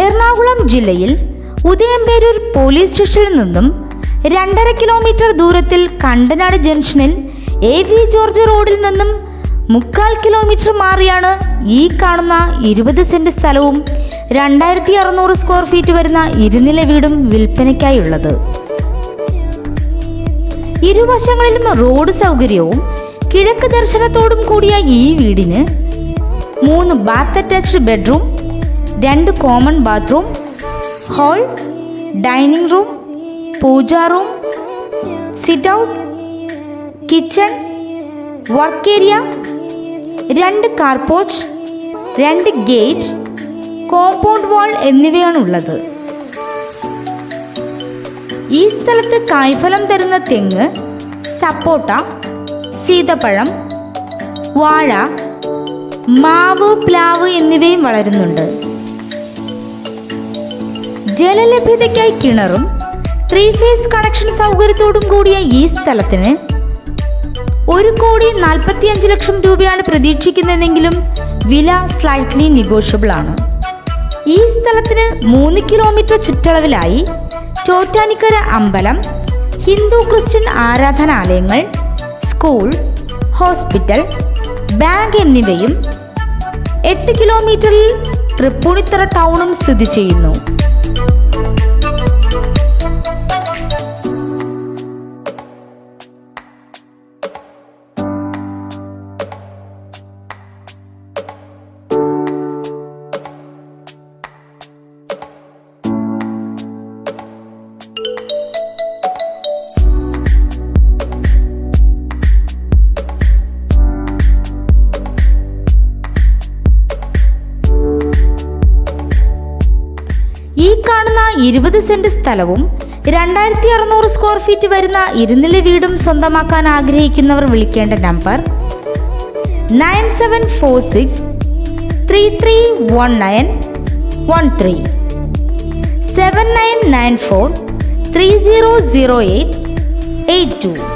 എറണാകുളം ജില്ലയിൽ ഉദയംപേരൂർ പോലീസ് സ്റ്റേഷനിൽ നിന്നും 2.5 കിലോമീറ്റർ ദൂരത്തിൽ കണ്ടനാട് ജംഗ്ഷനിൽ AV ജോർജ് റോഡിൽ നിന്നും 3/4 കിലോമീറ്റർ മാറിയാണ് ഈ കാണുന്ന 20 സെന്റ് സ്ഥലവും 2600 സ്ക്വയർ ഫീറ്റ് വരുന്ന ഇരുനില വീടും വിൽപ്പനയ്ക്കായുള്ളത്. ഇരുവശങ്ങളിലും റോഡ് സൗകര്യവും കിഴക്ക് ദർശനത്തോടും കൂടിയ ഈ വീടിന് 3 bath attached bedroom, 2 common bathroom, hall, dining room, pooja room, sit out, kitchen, work area, 2 car porch, 2 gate, compound wall എന്നിവയാണുള്ളത്. ഈ സ്ഥലത്ത് കായ്ഫലം തരുന്ന തെങ്ങ്, സപ്പോട്ട, സീതപ്പഴം, വാഴ, മാവ്, പ്ലാവ് എന്നിവയും വളരുന്നുണ്ട്. ജലലഭ്യതയ്ക്കായി കിണറും 3 ഫേസ് കണക്ഷൻ സൗകര്യത്തോടും കൂടിയ ഈ സ്ഥലത്തിന് 1,45,00,000 രൂപയാണ് പ്രതീക്ഷിക്കുന്നതെങ്കിലും വില സ്ലൈറ്റ്ലി നെഗോഷ്യബിൾ ആണ്. ഈ സ്ഥലത്തിന് 3 കിലോമീറ്റർ ചുറ്റളവിലായി ചോറ്റാനിക്കര അമ്പലം, ഹിന്ദു ക്രിസ്ത്യൻ ആരാധനാലയങ്ങൾ, സ്കൂൾ, ഹോസ്പിറ്റൽ, ബാങ്ക് എന്നിവയും 8 കിലോമീറ്ററിൽ തൃപ്പൂണിത്തറ ടൗണും സ്ഥിതി ചെയ്യുന്നു. ഈ കാണുന്ന 20 സെന്റ് സ്ഥലവും 2600 സ്ക്വയർ ഫീറ്റ് വരുന്ന ഇരുനില വീടും സ്വന്തമാക്കാൻ ആഗ്രഹിക്കുന്നവർ വിളിക്കേണ്ട നമ്പർ 9746 331913 7994 300882.